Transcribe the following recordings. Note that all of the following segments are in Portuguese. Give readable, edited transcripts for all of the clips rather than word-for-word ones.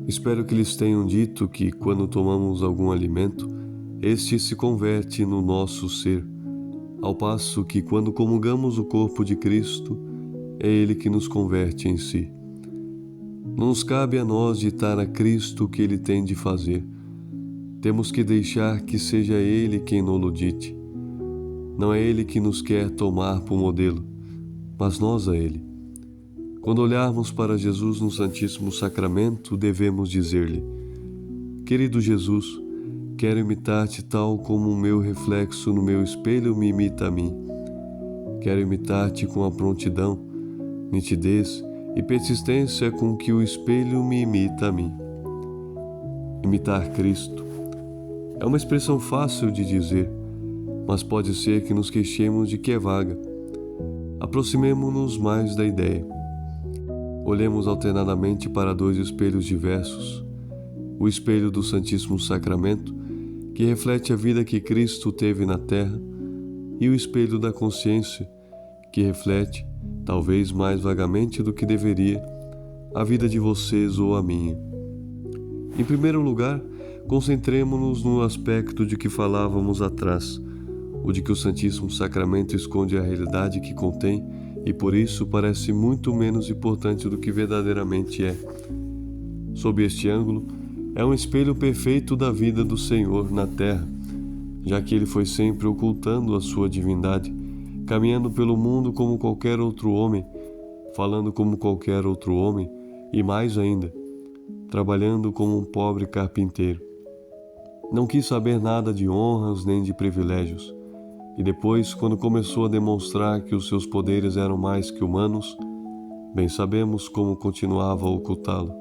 Espero que lhes tenham dito que, quando tomamos algum alimento, este se converte no nosso ser, ao passo que, quando comungamos o corpo de Cristo, é Ele que nos converte em si. Não nos cabe a nós ditar a Cristo o que Ele tem de fazer. Temos que deixar que seja Ele quem nos dite. Não é Ele que nos quer tomar por modelo, mas nós a Ele. Quando olharmos para Jesus no Santíssimo Sacramento, devemos dizer-lhe: Querido Jesus, quero imitar-te tal como o meu reflexo no meu espelho me imita a mim. Quero imitar-te com a prontidão, nitidez e persistência com que o espelho me imita a mim. Imitar Cristo é uma expressão fácil de dizer, mas pode ser que nos queixemos de que é vaga. Aproximemo-nos mais da ideia. Olhemos alternadamente para dois espelhos diversos. O espelho do Santíssimo Sacramento, que reflete a vida que Cristo teve na terra, e o espelho da consciência, que reflete, talvez mais vagamente do que deveria, a vida de vocês ou a minha. Em primeiro lugar, concentremo-nos no aspecto de que falávamos atrás, o de que o Santíssimo Sacramento esconde a realidade que contém e por isso parece muito menos importante do que verdadeiramente é. Sob este ângulo, é um espelho perfeito da vida do Senhor na terra, já que ele foi sempre ocultando a sua divindade, caminhando pelo mundo como qualquer outro homem, falando como qualquer outro homem e mais ainda, trabalhando como um pobre carpinteiro. Não quis saber nada de honras nem de privilégios. E depois, quando começou a demonstrar que os seus poderes eram mais que humanos, bem sabemos como continuava a ocultá-lo.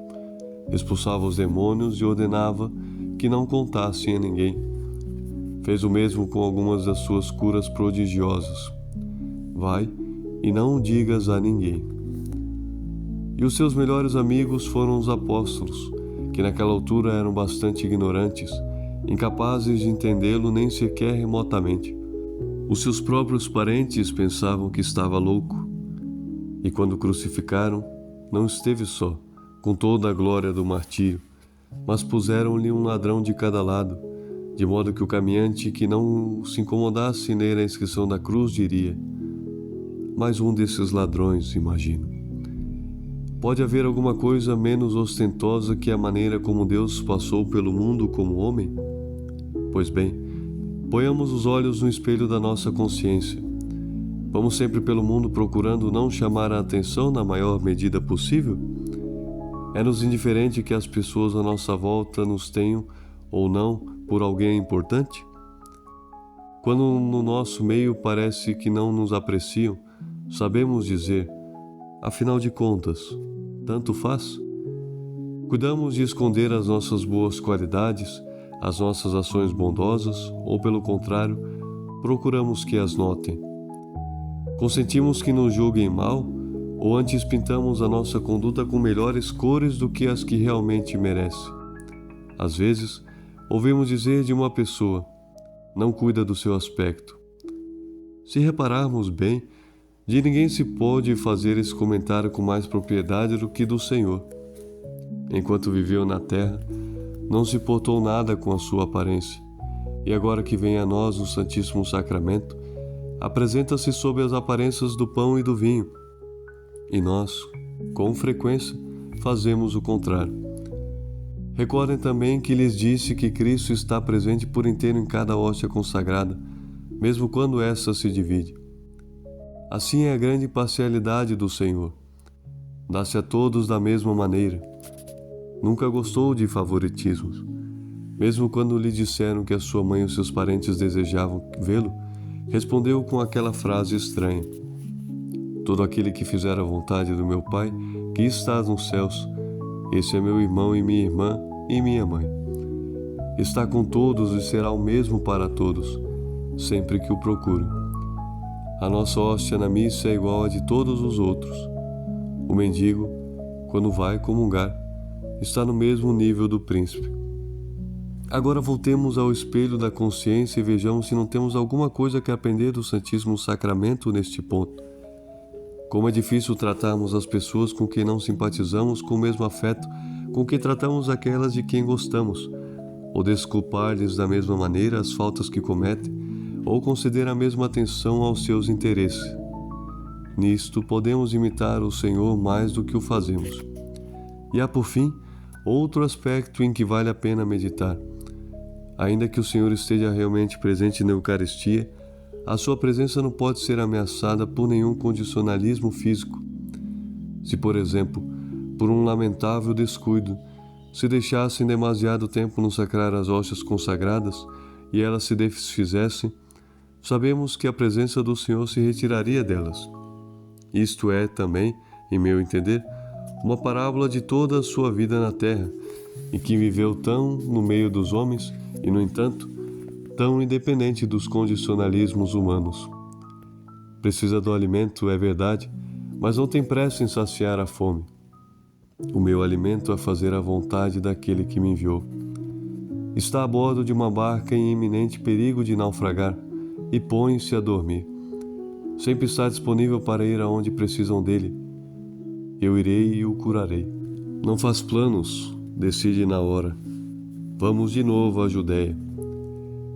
Expulsava os demônios e ordenava que não contassem a ninguém. Fez o mesmo com algumas das suas curas prodigiosas. Vai e não o digas a ninguém. E os seus melhores amigos foram os apóstolos, que naquela altura eram bastante ignorantes, incapazes de entendê-lo nem sequer remotamente. Os seus próprios parentes pensavam que estava louco, e quando o crucificaram, não esteve só, com toda a glória do martírio, mas puseram-lhe um ladrão de cada lado, de modo que o caminhante que não se incomodasse em ler a inscrição da cruz diria: mais um desses ladrões, imagino. Pode haver alguma coisa menos ostentosa que a maneira como Deus passou pelo mundo como homem? Pois bem, ponhamos os olhos no espelho da nossa consciência. Vamos sempre pelo mundo procurando não chamar a atenção na maior medida possível? É-nos indiferente que as pessoas à nossa volta nos tenham, ou não, por alguém importante? Quando no nosso meio parece que não nos apreciam, sabemos dizer: afinal de contas, tanto faz? Cuidamos de esconder as nossas boas qualidades, as nossas ações bondosas, ou pelo contrário, procuramos que as notem. Consentimos que nos julguem mal, ou antes pintamos a nossa conduta com melhores cores do que as que realmente merece. Às vezes, ouvimos dizer de uma pessoa: não cuida do seu aspecto. Se repararmos bem, de ninguém se pode fazer esse comentário com mais propriedade do que do Senhor. Enquanto viveu na terra, não se importou nada com a sua aparência, e agora que vem a nós o Santíssimo Sacramento, apresenta-se sob as aparências do pão e do vinho. E nós, com frequência, fazemos o contrário. Recordem também que lhes disse que Cristo está presente por inteiro em cada hóstia consagrada, mesmo quando essa se divide. Assim é a grande parcialidade do Senhor. Dá-se a todos da mesma maneira. Nunca gostou de favoritismos. Mesmo quando lhe disseram que a sua mãe e os seus parentes desejavam vê-lo, respondeu com aquela frase estranha: todo aquele que fizer a vontade do meu Pai, que está nos céus, esse é meu irmão e minha irmã e minha mãe. Está com todos e será o mesmo para todos, sempre que o procurem. A nossa hóstia na missa é igual à de todos os outros. O mendigo, quando vai comungar, está no mesmo nível do príncipe. Agora voltemos ao espelho da consciência e vejamos se não temos alguma coisa que aprender do Santíssimo Sacramento neste ponto. Como é difícil tratarmos as pessoas com quem não simpatizamos com o mesmo afeto com que tratamos aquelas de quem gostamos, ou desculpar-lhes da mesma maneira as faltas que cometem, ou conceder a mesma atenção aos seus interesses. Nisto podemos imitar o Senhor mais do que o fazemos. E há, por fim, outro aspecto em que vale a pena meditar. Ainda que o Senhor esteja realmente presente na Eucaristia, a sua presença não pode ser ameaçada por nenhum condicionalismo físico. Se, por exemplo, por um lamentável descuido, se deixassem demasiado tempo no sacrar as hóstias consagradas e elas se desfizessem, sabemos que a presença do Senhor se retiraria delas. Isto é também, em meu entender, uma parábola de toda a sua vida na terra, em que viveu tão no meio dos homens e, no entanto, tão independente dos condicionalismos humanos. Precisa do alimento, é verdade, mas não tem pressa em saciar a fome. O meu alimento é fazer a vontade daquele que me enviou. Está a bordo de uma barca em iminente perigo de naufragar e põe-se a dormir. Sempre está disponível para ir aonde precisam dele. Eu irei e o curarei. Não faz planos, decide na hora. Vamos de novo à Judéia.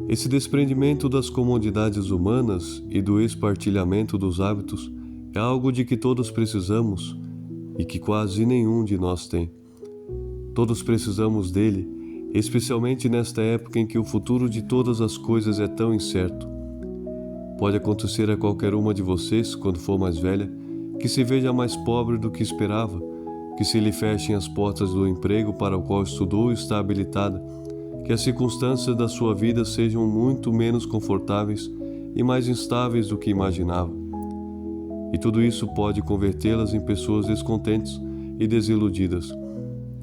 Esse desprendimento das comodidades humanas e do espartilhamento dos hábitos é algo de que todos precisamos e que quase nenhum de nós tem. Todos precisamos dele, especialmente nesta época em que o futuro de todas as coisas é tão incerto. Pode acontecer a qualquer uma de vocês, quando for mais velha, que se veja mais pobre do que esperava, que se lhe fechem as portas do emprego para o qual estudou e está habilitada, que as circunstâncias da sua vida sejam muito menos confortáveis e mais instáveis do que imaginava. E tudo isso pode convertê-las em pessoas descontentes e desiludidas,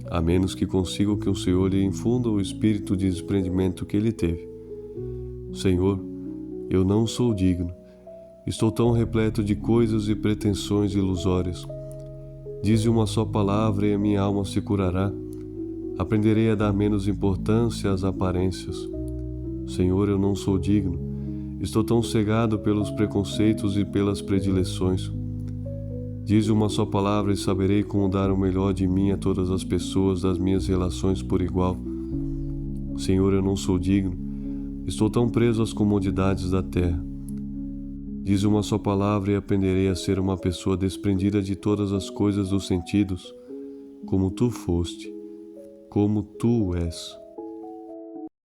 a menos que consigam que o Senhor lhe infunda o espírito de desprendimento que ele teve. Senhor, eu não sou digno. Estou tão repleto de coisas e pretensões ilusórias. Dize uma só palavra e a minha alma se curará. Aprenderei a dar menos importância às aparências. Senhor, eu não sou digno. Estou tão cegado pelos preconceitos e pelas predileções. Dize uma só palavra e saberei como dar o melhor de mim a todas as pessoas das minhas relações por igual. Senhor, eu não sou digno. Estou tão preso às comodidades da terra. Diz uma só palavra e aprenderei a ser uma pessoa desprendida de todas as coisas dos sentidos, como tu foste, como tu és.